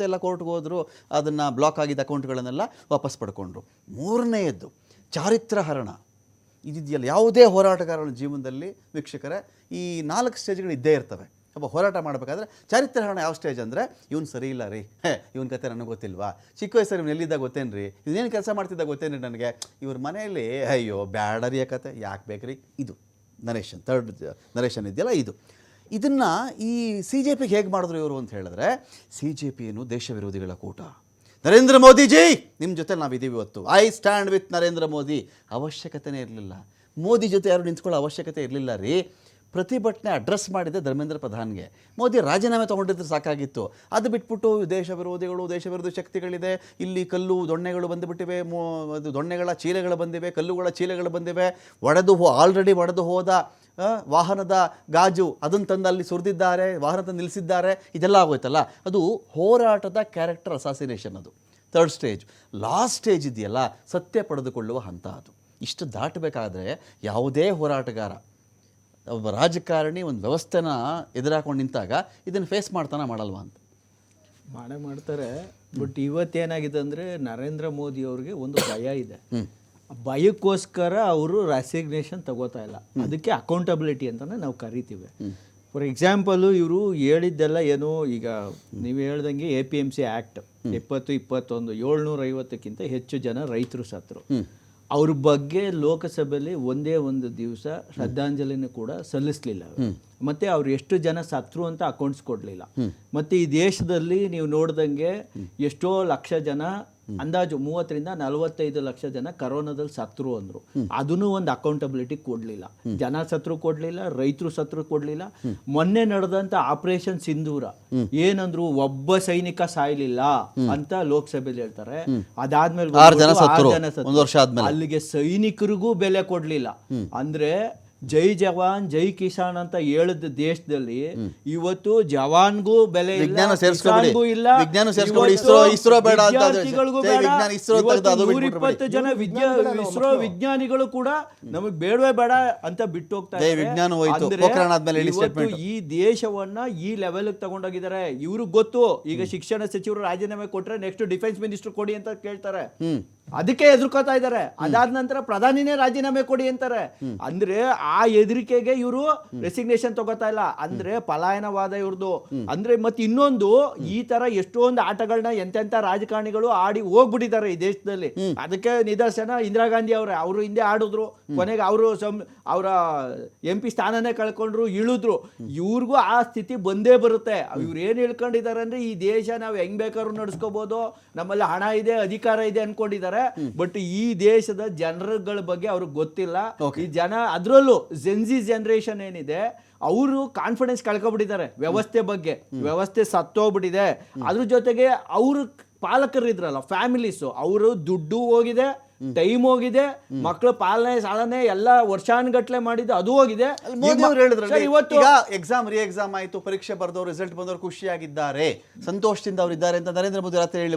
ಎಲ್ಲ ಕೋರ್ಟ್ಗೆ ಹೋದರು, ಅದನ್ನು ಬ್ಲಾಕ್ ಆಗಿದ್ದ ಅಕೌಂಟ್ಗಳನ್ನೆಲ್ಲ ವಾಪಸ್ ಪಡ್ಕೊಂಡ್ರು. ಮೂರನೆಯದ್ದು ಚಾರಿತ್ರಹರಣ. ಇದಿದೆಯಲ್ಲ, ಯಾವುದೇ ಹೋರಾಟಗಾರನ ಜೀವನದಲ್ಲಿ ವೀಕ್ಷಕರೇ ಈ 4 ಸ್ಟೇಜ್ಗಳು ಇದ್ದೇ ಇರ್ತವೆ. ಒಬ್ಬ ಹೋರಾಟ ಮಾಡಬೇಕಾದ್ರೆ ಚಾರಿತ್ರಹರಣ ಯಾವ ಸ್ಟೇಜ್ ಅಂದರೆ, ಇವ್ನು ಸರಿ ಇಲ್ಲ ರೀ, ಇವನ ಕತೆ ನನಗೆ ಗೊತ್ತಿಲ್ವಾ, ಚಿಕ್ಕ ವಯಸ್ಸಲ್ಲಿ ಇವ್ನು ಎಲ್ಲಿದ್ದಾಗ ಗೊತ್ತೇನು ರೀ, ಇವನೇನು ಕೆಲಸ ಮಾಡ್ತಿದ್ದಾಗ ಗೊತ್ತೇನು ರೀ ನನಗೆ, ಇವ್ರ ಮನೆಯಲ್ಲಿ ಅಯ್ಯೋ ಬ್ಯಾಡರಿಯ ಕತೆ ಯಾಕೆ ಬೇಕ್ರಿ, ಇದು ನರೇಶನ್, ಥರ್ಡ್ ನರೇಶನ್ ಇದೆಯಲ್ಲ ಇದು. ಇದನ್ನು ಈ CJP ಹೇಗೆ ಮಾಡಿದ್ರು ಇವರು ಅಂತ ಹೇಳಿದ್ರೆ, CJP ಏನು ದೇಶ ವಿರೋಧಿಗಳ ಕೂಟ. ನರೇಂದ್ರ ಮೋದಿಜಿ ನಿಮ್ಮ ಜೊತೆ ನಾವಿದ್ದೀವಿ ಇವತ್ತು, I stand with Narendra Modi. ಅವಶ್ಯಕತೆನೇ ಇರಲಿಲ್ಲ, ಮೋದಿ ಜೊತೆ ಯಾರು ನಿಂತ್ಕೊಳ್ಳೋ ಅವಶ್ಯಕತೆ ಇರಲಿಲ್ಲ ರೀ. ಪ್ರತಿಭಟನೆ ಅಡ್ರೆಸ್ ಮಾಡಿದೆ ಧರ್ಮೇಂದ್ರ ಪ್ರಧಾನ್ಗೆ, ಮೋದಿ ರಾಜೀನಾಮೆ ತೊಗೊಂಡಿದ್ರೆ ಸಾಕಾಗಿತ್ತು. ಅದು ಬಿಟ್ಬಿಟ್ಟು ದೇಶ ವಿರೋಧಿ ಶಕ್ತಿಗಳಿದೆ, ಇಲ್ಲಿ ಕಲ್ಲು ದೊಣ್ಣೆಗಳು ಬಂದುಬಿಟ್ಟಿವೆ, ಅದು ದೊಣ್ಣೆಗಳ ಚೀಲೆಗಳು ಬಂದಿವೆ, ಕಲ್ಲುಗಳ ಚೀಲೆಗಳು ಬಂದಿವೆ, ಆಲ್ರೆಡಿ ಒಡೆದು ಹೋದ ವಾಹನದ ಗಾಜು ಅದನ್ನು ತಂದು ಅಲ್ಲಿ ಸುರಿದಿದ್ದಾರೆ, ವಾಹನ ತಂದು ನಿಲ್ಲಿಸಿದ್ದಾರೆ, ಇದೆಲ್ಲ ಆಗೋಯ್ತಲ್ಲ. ಅದು ಹೋರಾಟದ ಕ್ಯಾರೆಕ್ಟರ್ ಅಸಾಸಿನೇಷನ್. ಅದು ಥರ್ಡ್ ಸ್ಟೇಜ್. ಲಾಸ್ಟ್ ಸ್ಟೇಜ್ ಇದೆಯಲ್ಲ, ಸತ್ಯ ಪಡೆದುಕೊಳ್ಳುವ ಹಂತ. ಅದು ಇಷ್ಟು ದಾಟಬೇಕಾದ್ರೆ ಯಾವುದೇ ಹೋರಾಟಗಾರ, ಒಬ್ಬ ರಾಜಕಾರಣಿ ಒಂದು ವ್ಯವಸ್ಥೆನ ಎದುರಾಕೊಂಡು ನಿಂತಾಗ ಇದನ್ನು ಫೇಸ್ ಮಾಡಲ್ವಾ ಅಂತ. ಮಾಡ್ತಾರೆ. ಬಟ್ ಇವತ್ತೇನಾಗಿದೆ ಅಂದರೆ, ನರೇಂದ್ರ ಮೋದಿ ಅವ್ರಿಗೆ ಒಂದು ಭಯ ಇದೆ. ಭಯಕ್ಕೋಸ್ಕರ ಅವರು ರೆಸಿಗ್ನೇಷನ್ ತಗೋತಾ ಇಲ್ಲ. ಅದಕ್ಕೆ ಅಕೌಂಟಬಿಲಿಟಿ ಅಂತಲೇ ನಾವು ಕರಿತೀವಿ. ಫಾರ್ ಎಕ್ಸಾಂಪಲು ಇವರು ಹೇಳಿದ್ದೆಲ್ಲ ಏನು, ಈಗ ನೀವು ಹೇಳ್ದಂಗೆ APMC ಆ್ಯಕ್ಟ್ 2021 750ಕ್ಕಿಂತ ಹೆಚ್ಚು ಜನ ರೈತರು ಸತ್ತರು. ಅವ್ರ ಬಗ್ಗೆ ಲೋಕಸಭೆಯಲ್ಲಿ ಒಂದೇ ಒಂದು ದಿವಸ ಶ್ರದ್ಧಾಂಜಲಿನೂ ಕೂಡ ಸಲ್ಲಿಸಲಿಲ್ಲ. ಮತ್ತು ಅವ್ರು ಎಷ್ಟು ಜನ ಸತ್ರು ಅಂತ ಅಕೌಂಟ್ಸ್ ಕೊಡಲಿಲ್ಲ. ಮತ್ತು ಈ ದೇಶದಲ್ಲಿ ನೀವು ನೋಡ್ದಂಗೆ ಎಷ್ಟೋ ಲಕ್ಷ ಜನ, ಅಂದಾಜು 30 ರಿಂದ 45 ಲಕ್ಷ ಜನ ಕರೋನಾದಲ್ಲಿ ಸತ್ರು ಅಂದರು. ಅದನ್ನು ಒಂದು ಅಕೌಂಟಬಿಲಿಟಿ ಕೊಡಲಿಲ್ಲ. ಜನ ಸತ್ರು ಕೊಡಲಿಲ್ಲ, ರೈತರು ಸತ್ರು ಕೊಡಲಿಲ್ಲ. ಮೊನ್ನೆ ನಡೆದಂಥ ಆಪರೇಷನ್ ಸಿಂಧೂರ ಏನಂದ್ರು, ಒಬ್ಬ ಸೈನಿಕ ಸಾಯ್ಲಿಲ್ಲ ಅಂತ ಲೋಕಸಭೆಯಲ್ಲಿ ಹೇಳ್ತಾರೆ. ಅದಾದ್ಮೇಲೆ 6 ಜನ ಸತ್ರು, ಒಂದು ವರ್ಷ ಆದ್ಮೇಲೆ ಅಲ್ಲಿಗೆ ಸೈನಿಕರಿಗೂ ಬೆಲೆ ಕೊಡಲಿಲ್ಲ. ಅಂದ್ರೆ ಜೈ ಜವಾನ್ ಜೈ ಕಿಸಾನ್ ಅಂತ ಹೇಳಿದ ದೇಶದಲ್ಲಿ ಇವತ್ತು ಜವಾನ್ಗೂ ಬೆಲೆ ಇಲ್ಲ, ಕಿಸಾನ್ಗೂ ಇಲ್ಲ, ವಿದ್ಯಾರ್ಥಿಗಳಿಗೂ ಬೇಡ. 120 ಜನ ಇಸ್ರೋ ವಿಜ್ಞಾನಿಗಳು ಕೂಡ ನಮಗ್ ಬೇಡವೇ ಬೇಡ ಅಂತ ಬಿಟ್ಟು ಹೋಗ್ತಾ ಇದ್ದಾರೆ. ಇವತ್ತು ಈ ದೇಶವನ್ನ ಈ ಲೆವೆಲ್ ತಗೊಂಡೋಗಿದ್ದಾರೆ. ಇವ್ರಿಗೆ ಗೊತ್ತು, ಈಗ ಶಿಕ್ಷಣ ಸಚಿವರು ರಾಜೀನಾಮೆ ಕೊಟ್ರೆ ನೆಕ್ಸ್ಟ್ ಡಿಫೆನ್ಸ್ ಮಿನಿಸ್ಟರ್ ಕೊಡಿ ಅಂತ ಕೇಳ್ತಾರೆ. ಅದಕ್ಕೆ ಎದುರ್ಕೋತಾ ಇದ್ದಾರೆ. ಅದಾದ ನಂತರ ಪ್ರಧಾನಿನೇ ರಾಜೀನಾಮೆ ಕೊಡಿ ಅಂತಾರೆ. ಅಂದ್ರೆ ಆ ಹೆದರಿಕೆಗೆ ಇವರು ರೆಸಿಗ್ನೇಷನ್ ತಗೋತಾ ಇಲ್ಲ. ಅಂದ್ರೆ ಪಲಾಯನವಾದ ಇವ್ರದ್ದು. ಅಂದ್ರೆ ಮತ್ತೆ ಇನ್ನೊಂದು, ಈ ತರ ಎಷ್ಟೊಂದು ಆಟಗಳನ್ನ ಎಂತೆಂತ ರಾಜಕಾರಣಿಗಳು ಆಡಿ ಹೋಗ್ಬಿಟ್ಟಿದ್ದಾರೆ ಈ ದೇಶದಲ್ಲಿ. ಅದಕ್ಕೆ ನಿದರ್ಶನ ಇಂದಿರಾ ಗಾಂಧಿ ಅವರೇ. ಅವರು ಹಿಂದೆ ಆಡಿದ್ರು, ಕೊನೆಗೆ ಅವರು ಅವರ MP ಸ್ಥಾನನೇ ಕಳ್ಕೊಂಡ್ರು, ಇಳಿದ್ರು. ಇವ್ರಿಗೂ ಆ ಸ್ಥಿತಿ ಬಂದೇ ಬರುತ್ತೆ. ಇವ್ರು ಏನ್ ಹೇಳ್ಕೊಂಡಿದ್ದಾರೆ ಅಂದ್ರೆ, ಈ ದೇಶ ನಾವು ಹೆಂಗ್ ಬೇಕಾದ್ರೂ ನಡ್ಸ್ಕೋಬಹುದು, ನಮ್ಮಲ್ಲಿ ಹಣ ಇದೆ, ಅಧಿಕಾರ ಇದೆ ಅನ್ಕೊಂಡಿದ್ದಾರೆ. ಬಟ್ ಈ ದೇಶದ ಜನರುಗಳ ಬಗ್ಗೆ ಅವ್ರಿಗೆ ಗೊತ್ತಿಲ್ಲ. ಈ ಜನ, ಅದರಲ್ಲೂ ಜೆನ್ಜಿ ಜನರೇಷನ್ ಏನಿದೆ, ಅವರು ಕಾನ್ಫಿಡೆನ್ಸ್ ಕಳ್ಕೊಬಿಟ್ಟಿದ್ದಾರೆ ವ್ಯವಸ್ಥೆ ಬಗ್ಗೆ. ವ್ಯವಸ್ಥೆ ಸತ್ತೋಗ್ಬಿಟ್ಟಿದೆ. ಅದ್ರ ಜೊತೆಗೆ ಅವರು ಪಾಲಕರು ಇದ್ರಲ್ಲ, ಫ್ಯಾಮಿಲೀಸು, ಅವರು ದುಡ್ಡು ಹೋಗಿದೆ, ಟೈಮ್ ಹೋಗಿದೆ, ಮಕ್ಕಳ ಪಾಲನೆ ಸಾಲನೆ ಎಲ್ಲ ವರ್ಷಾನುಗಟ್ಲೆ ಮಾಡಿದ್ದು ಅದು ಹೋಗಿದೆ. ಇವತ್ತು ಎಕ್ಸಾಮ್ ರೀ ಎಕ್ಸಾಮ್ ಆಯ್ತು, ಪರೀಕ್ಷೆ ಬರೆದವರು ರಿಸಲ್ಟ್ ಬಂದವರು ಖುಷಿಯಾಗಿದ್ದಾರೆ, ಸಂತೋಷದಿಂದ ಅವರು ಇದ್ದಾರೆ ಅಂತ ನರೇಂದ್ರ ಮೋದಿ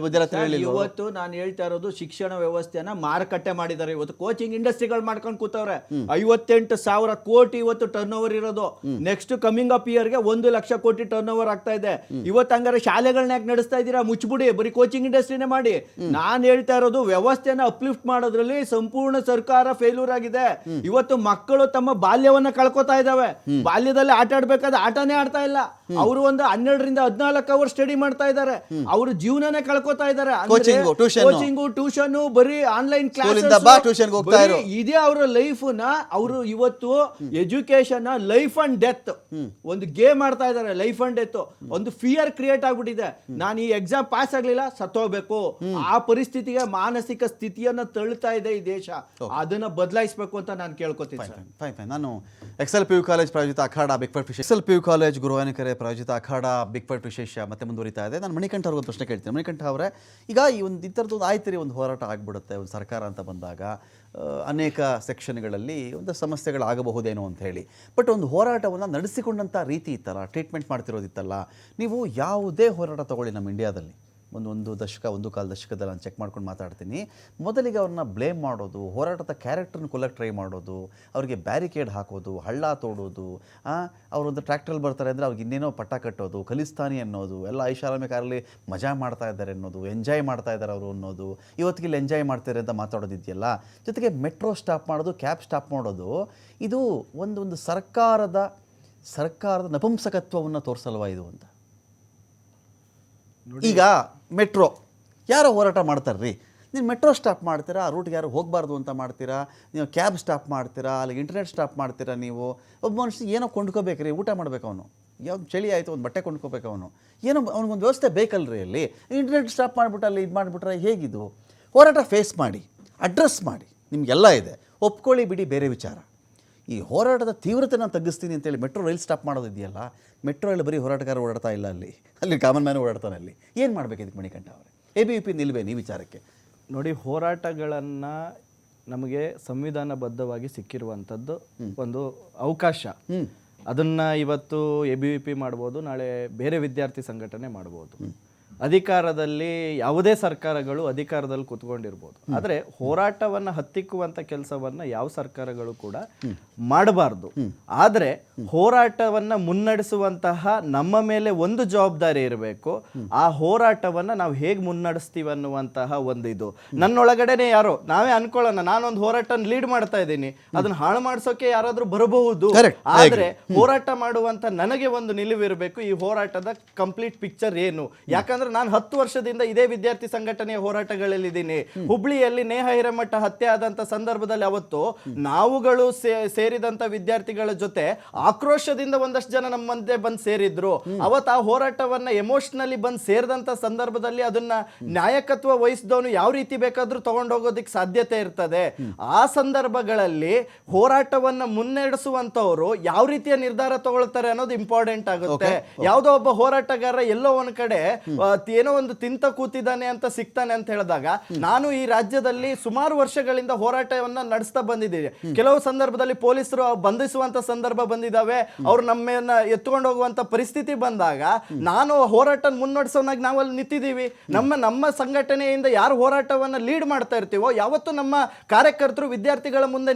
ಹೇಳಿ. ಇವತ್ತು ನಾನು ಹೇಳ್ತಾ ಇರೋದು, ಶಿಕ್ಷಣ ವ್ಯವಸ್ಥೆನ ಮಾರುಕಟ್ಟೆ ಮಾಡಿದ್ದಾರೆ. ಇವತ್ತು ಕೋಚಿಂಗ್ ಇಂಡಸ್ಟ್ರಿಗಳು ಮಾಡ್ಕೊಂಡು ಕೂತವ್ರೆ. 58,000 ಕೋಟಿ ಇವತ್ತು ಟರ್ನ್ ಓವರ್ ಇರೋದು. ನೆಕ್ಸ್ಟ್ ಕಮಿಂಗ್ ಅಪ್ ಇಯರ್ಗೆ 1 ಲಕ್ಷ ಕೋಟಿ ಟರ್ನ್ ಓವರ್ ಆಗ್ತಾ ಇದೆ. ಇವತ್ತು ಹಂಗಾರೆ ಶಾಲೆಗಳನ್ನ ಯಾಕೆ ನಡೆಸ್ತಾ ಇದ್ದೀರಾ? ಮುಚ್ಚಿಬಿಡಿ, ಬರೀ ಕೋಚಿಂಗ್ ಇಂಡಸ್ಟ್ರಿನೇ ಮಾಡಿ. ನಾನು ಹೇಳ್ತಾ ಇರೋದು, ವ್ಯವಸ್ಥೆನ ಅಪ್ಲಿಫ್ಟ್ ಮಾಡೋದ್ರಲ್ಲಿ ಸಂಪೂರ್ಣ ಸರ್ಕಾರ ಫೇಲ್ಯೂರ್ ಆಗಿದೆ. ಇವತ್ತು ಮಕ್ಕಳು ತಮ್ಮ ಬಾಲ್ಯವನ್ನ ಕಳ್ಕೊತಾ ಇದಾವೆ. ಬಾಲ್ಯದಲ್ಲಿ ಆಟ ಆಡ್ಬೇಕಾದ್ರೆ ಆಟನೇ ಆಡ್ತಾ ಇಲ್ಲ. ಅವರು ಒಂದು 12 ರಿಂದ 14 ಅವರ್ ಸ್ಟಡಿ ಮಾಡ್ತಾ ಇದ್ದಾರೆ. ಅವರು ಜೀವನನೇ ಕಳ್ಕೊತಾ ಇದ್ದಾರೆ. ಕೋಚಿಂಗು, ಟ್ಯೂಷನ್, ಬರೀ ಆನ್ಲೈನ್ ಕ್ಲಾಸ್, ಇದೇ ಅವರ ಲೈಫ್ ನ. ಅವರು ಇವತ್ತು ಎಜುಕೇಶನ್ ಲೈಫ್ ಅಂಡ್ ಡೆತ್ ಒಂದು ಗೇಮ್ ಆಡ್ತಾ ಇದ್ದಾರೆ. ಲೈಫ್ ಅಂಡ್ ಡೆತ್ ಒಂದು ಫಿಯರ್ ಕ್ರಿಯೇಟ್ ಆಗ್ಬಿಟ್ಟಿದೆ. ನಾನು ಈ ಎಕ್ಸಾಮ್ ಪಾಸ್ ಆಗ್ಲಿಲ್ಲ, ಸತ್ತೋಗ್ಬೇಕು. ಆ ಪರಿಸ್ಥಿತಿಗೆ ಮಾನಸಿಕ ಸ್ಥಿತಿಯನ್ನ ತಳ್ಳುತ್ತಾ ಇದೆ ಈ ದೇಶ. ಅದನ್ನ ಬದಲಾಯಿಸಬೇಕು ಅಂತ ನಾನು ಕೇಳ್ಕೊತೀನಿ. ನಾನು ಎಕ್ಸೆಲ್ PU ಕಾಲೇಜ್ ಪ್ರಾಯೋಜಿತ ಅಖಾಡ ಬಿಗ್ ಫೈಟ್ ವಿಶೇಷ, ಎಕ್ಸೆಲ್ PU ಕಾಲೇಜ್ ಗುರುವಾನಿಕೆರೆ ಪ್ರಾಯೋಜಿತ ಅಖಾಡ ಬಿಗ್ ಫೈಟ್ ವಿಶೇಷ ಮತ್ತೆ ಮುಂದುವರಿತಾ ಇದೆ. ನಾನು ಮಣಿಕಂಠ ಅವ್ರಿಗೊಂದು ಪ್ರಶ್ನೆ ಕೇಳ್ತೀನಿ. ಮಣಿಕಂಠ ಅವರೇ, ಈಗ ಈ ಒಂದು ಇತರದ್ದು ಆಯ್ತು, ಒಂದು ಹೋರಾಟ ಆಗ್ಬಿಡುತ್ತೆ, ಒಂದು ಸರ್ಕಾರ ಅಂತ ಬಂದಾಗ ಅನೇಕ ಸೆಕ್ಷನ್ಗಳಲ್ಲಿ ಒಂದು ಸಮಸ್ಯೆಗಳಾಗಬಹುದೇನೋ ಅಂತ ಹೇಳಿ. ಬಟ್ ಒಂದು ಹೋರಾಟವನ್ನು ನಡೆಸಿಕೊಂಡಂಥ ರೀತಿ ಇತ್ತಲ್ಲ, ಟ್ರೀಟ್ಮೆಂಟ್ ಮಾಡ್ತಿರೋದಿತ್ತಲ್ಲ, ನೀವು ಯಾವುದೇ ಹೋರಾಟ ತಗೊಳ್ಳಿ ನಮ್ಮ ಇಂಡಿಯಾದಲ್ಲಿ, ಒಂದು ದಶಕ 1.25 ದಶಕದಲ್ಲಿ ನಾನು ಚೆಕ್ ಮಾಡ್ಕೊಂಡು ಮಾತಾಡ್ತೀನಿ. ಮೊದಲಿಗೆ ಅವ್ರನ್ನ ಬ್ಲೇಮ್ ಮಾಡೋದು, ಹೋರಾಟದ ಕ್ಯಾರೆಕ್ಟರ್ನ ಕೊಲ್ಲಕ್ಕೆ ಟ್ರೈ ಮಾಡೋದು, ಅವರಿಗೆ ಬ್ಯಾರಿಕೇಡ್ ಹಾಕೋದು, ಹಳ್ಳ ತೋಡೋದು, ಅವರೊಂದು ಟ್ರ್ಯಾಕ್ಟ್ರಲ್ಲಿ ಬರ್ತಾರೆ ಅಂದರೆ ಅವ್ರಿಗೆ ಇನ್ನೇನೋ ಪಟ್ಟ ಕಟ್ಟೋದು, ಖಲಿಸ್ತಾನಿ ಅನ್ನೋದು, ಎಲ್ಲ ಐಷಾರಾಮಿ ಕಾರಲ್ಲಿ ಮಜಾ ಮಾಡ್ತಾ ಇದ್ದಾರೆ ಅನ್ನೋದು, ಎಂಜಾಯ್ ಮಾಡ್ತಾ ಇದ್ದಾರೆ ಅವರು ಅನ್ನೋದು, ಇವತ್ತಿಗೆ ಇಲ್ಲಿ ಎಂಜಾಯ್ ಮಾಡ್ತಾರೆ ಅಂತ ಮಾತಾಡೋದಿದೆಯಲ್ಲ. ಜೊತೆಗೆ ಮೆಟ್ರೋ ಸ್ಟಾಪ್ ಮಾಡೋದು, ಕ್ಯಾಬ್ ಸ್ಟಾಪ್ ಮಾಡೋದು, ಇದು ಒಂದು ಸರ್ಕಾರದ ನಪುಂಸಕತ್ವವನ್ನು ತೋರಿಸಲ್ವಾ ಇದು ಅಂತ. ಈಗ ಮೆಟ್ರೋ ಯಾರೋ ಹೋರಾಟ ಮಾಡ್ತಾರ್ರಿ, ನೀವು ಮೆಟ್ರೋ ಸ್ಟಾಪ್ ಮಾಡ್ತೀರಾ, ಆ ರೂಟ್ಗೆ ಯಾರು ಹೋಗಬಾರ್ದು ಅಂತ ಮಾಡ್ತೀರಾ, ನೀವು ಕ್ಯಾಬ್ ಸ್ಟಾಪ್ ಮಾಡ್ತೀರಾ, ಅಲ್ಲಿಗೆ ಇಂಟರ್ನೆಟ್ ಸ್ಟಾಪ್ ಮಾಡ್ತೀರಾ. ನೀವು ಒಬ್ಬ ಮನುಷ್ಯ ಏನೋ ಕೊಂಡ್ಕೋಬೇಕ್ರಿ, ಊಟ ಮಾಡ್ಬೇಕು, ಅವನು ಯಾವ್ದು ಚಳಿ ಆಯಿತು ಒಂದು ಬಟ್ಟೆ ಕೊಂಡ್ಕೋಬೇಕು, ಅವನು ಏನೋ ಅವ್ನಿಗೊಂದು ವ್ಯವಸ್ಥೆ ಬೇಕಲ್ರಿ. ಅಲ್ಲಿ ಇಂಟರ್ನೆಟ್ ಸ್ಟಾಪ್ ಮಾಡಿಬಿಟ್ಟು ಅಲ್ಲಿ ಇದು ಮಾಡಿಬಿಟ್ರೆ ಹೇಗಿದು? ಹೋರಾಟ ಫೇಸ್ ಮಾಡಿ, ಅಡ್ರೆಸ್ ಮಾಡಿ, ನಿಮಗೆಲ್ಲ ಇದೆ, ಒಪ್ಕೊಳ್ಳಿ ಬಿಡಿ, ಬೇರೆ ವಿಚಾರ. ಈ ಹೋರಾಟದ ತೀವ್ರತೆ ನಾನು ತಗ್ಗಿಸ್ತೀನಿ ಅಂತೇಳಿ ಮೆಟ್ರೋ ರೈಲ್ ಸ್ಟಾಪ್ ಮಾಡೋದಿದೆಯಲ್ಲ, ಮೆಟ್ರೋ ರೈಲ್ ಬರೀ ಹೋರಾಟಗಾರ ಓಡಾಡ್ತಾ ಇಲ್ಲ, ಅಲ್ಲಿ ಕಾಮನ್ ಮ್ಯಾನ್ ಓಡಾಡ್ತಾನೆ. ಅಲ್ಲಿ ಏನು ಮಾಡಬೇಕು ಇದಕ್ಕೆ ಮಣಿಕಂಠ ಅವರೇ? ABVP ನಿಲ್ವೇನು ಈ ವಿಚಾರಕ್ಕೆ? ನೋಡಿ, ಹೋರಾಟಗಳನ್ನು ನಮಗೆ ಸಂವಿಧಾನಬದ್ಧವಾಗಿ ಸಿಕ್ಕಿರುವಂಥದ್ದು ಒಂದು ಅವಕಾಶ. ಅದನ್ನು ಇವತ್ತು ABVP ಮಾಡ್ಬೋದು, ನಾಳೆ ಬೇರೆ ವಿದ್ಯಾರ್ಥಿ ಸಂಘಟನೆ ಮಾಡ್ಬೋದು. ಅಧಿಕಾರದಲ್ಲಿ ಯಾವುದೇ ಸರ್ಕಾರಗಳು ಅಧಿಕಾರದಲ್ಲಿ ಕೂತ್ಕೊಂಡಿರ್ಬೋದು, ಆದರೆ ಹೋರಾಟವನ್ನು ಹತ್ತಿಕ್ಕುವಂಥ ಕೆಲಸವನ್ನು ಯಾವ ಸರ್ಕಾರಗಳು ಕೂಡ ಮಾಡಬಾರ್ದು. ಆದರೆ ಹೋರಾಟವನ್ನು ಮುನ್ನಡೆಸುವಂತಹ ನಮ್ಮ ಮೇಲೆ ಒಂದು ಜವಾಬ್ದಾರಿ ಇರಬೇಕು. ಆ ಹೋರಾಟವನ್ನು ನಾವು ಹೇಗೆ ಮುನ್ನಡೆಸ್ತೀವಿ ಅನ್ನುವಂತಹ ಒಂದು ಇದು ನನ್ನೊಳಗಡೆನೆ ಯಾರೋ ನಾವೇ ಅನ್ಕೊಳ್ಳೋಣ, ನಾನೊಂದು ಹೋರಾಟ ಲೀಡ್ ಮಾಡ್ತಾ ಇದ್ದೀನಿ, ಅದನ್ನ ಹಾಳು ಮಾಡಿಸೋಕೆ ಯಾರಾದ್ರೂ ಬರಬಹುದು. ಆದ್ರೆ ಹೋರಾಟ ಮಾಡುವಂತ ನನಗೆ ಒಂದು ನಿಲುವಿರಬೇಕು, ಈ ಹೋರಾಟದ ಕಂಪ್ಲೀಟ್ ಪಿಕ್ಚರ್ ಏನು. ಯಾಕಂದ್ರೆ ನಾನು 10 ವರ್ಷದಿಂದ ಇದೇ ವಿದ್ಯಾರ್ಥಿ ಸಂಘಟನೆಯ ಹೋರಾಟಗಳಲ್ಲಿದ್ದೀನಿ. ಹುಬ್ಳಿಯಲ್ಲಿ ನೇಹ ಹಿರೇಮಠ ಹತ್ಯೆ ಆದಂತ ಸಂದರ್ಭದಲ್ಲಿ ಅವತ್ತು ನಾವುಗಳು ಸೇರಿದಂತ ವಿದ್ಯಾರ್ಥಿಗಳ ಜೊತೆ ಆಕ್ರೋಶದಿಂದ ಒಂದಷ್ಟು ಜನ ನಮ್ಮ ಮುಂದೆ ಬಂದು ಸೇರಿದ್ರು. ಅವತ್ತು ಆ ಹೋರಾಟವನ್ನ ಎಮೋಷನಲಿ ಬಂದು ಸೇರಿದಂತ ಸಂದರ್ಭದಲ್ಲಿ ಅದನ್ನ ನಾಯಕತ್ವ ವಹಿಸಿದವನು ಯಾವ ರೀತಿ ಬೇಕಾದ್ರೂ ತಗೊಂಡೋಗೋದಿಕ್ ಸಾಧ್ಯತೆ ಇರ್ತದೆ. ಆ ಸಂದರ್ಭಗಳಲ್ಲಿ ಹೋರಾಟವನ್ನ ಮುನ್ನಡೆಸುವಂತವ್ರು ಯಾವ ರೀತಿಯ ನಿರ್ಧಾರ ತಗೊಳ್ತಾರೆ ಅನ್ನೋದು ಇಂಪಾರ್ಟೆಂಟ್ ಆಗುತ್ತೆ. ಯಾವುದೋ ಒಬ್ಬ ಹೋರಾಟಗಾರ ಎಲ್ಲೋ ಒಂದ್ ಕಡೆ ಏನೋ ಒಂದು ತಿಂತ ಕೂತಿದ್ದಾನೆ ಅಂತ ಸಿಗ್ತಾನೆ ಅಂತ ಹೇಳಿದಾಗ, ನಾನು ಈ ರಾಜ್ಯದಲ್ಲಿ ಸುಮಾರು ವರ್ಷಗಳಿಂದ ಹೋರಾಟವನ್ನ ನಡೆಸ್ತಾ ಬಂದಿದ್ದೀನಿ. ಕೆಲವು ಸಂದರ್ಭದಲ್ಲಿ ಪೊಲೀಸರು ಬಂಧಿಸುವಂತ ಸಂದರ್ಭ ಬಂದಿದ್ದಾವೆ, ಅವ್ರು ನಮ್ಮನ್ನ ಎತ್ಕೊಂಡು ಹೋಗುವಂತ ಪರಿಸ್ಥಿತಿ ಬಂದಾಗ ನಾನು ಹೋರಾಟ ಮುನ್ನಡೆಸೋನಾಗಿ ನಾವಲ್ಲಿ ನಿಂತಿದ್ದೀವಿ. ನಮ್ಮ ಸಂಘಟನೆಯಿಂದ ಯಾರು ಹೋರಾಟವನ್ನ ಲೀಡ್ ಮಾಡ್ತಾ ಇರ್ತೀವೋ ಯಾವತ್ತು ನಮ್ಮ ಕಾರ್ಯಕರ್ತರು ವಿದ್ಯಾರ್ಥಿಗಳ ಮುಂದೆ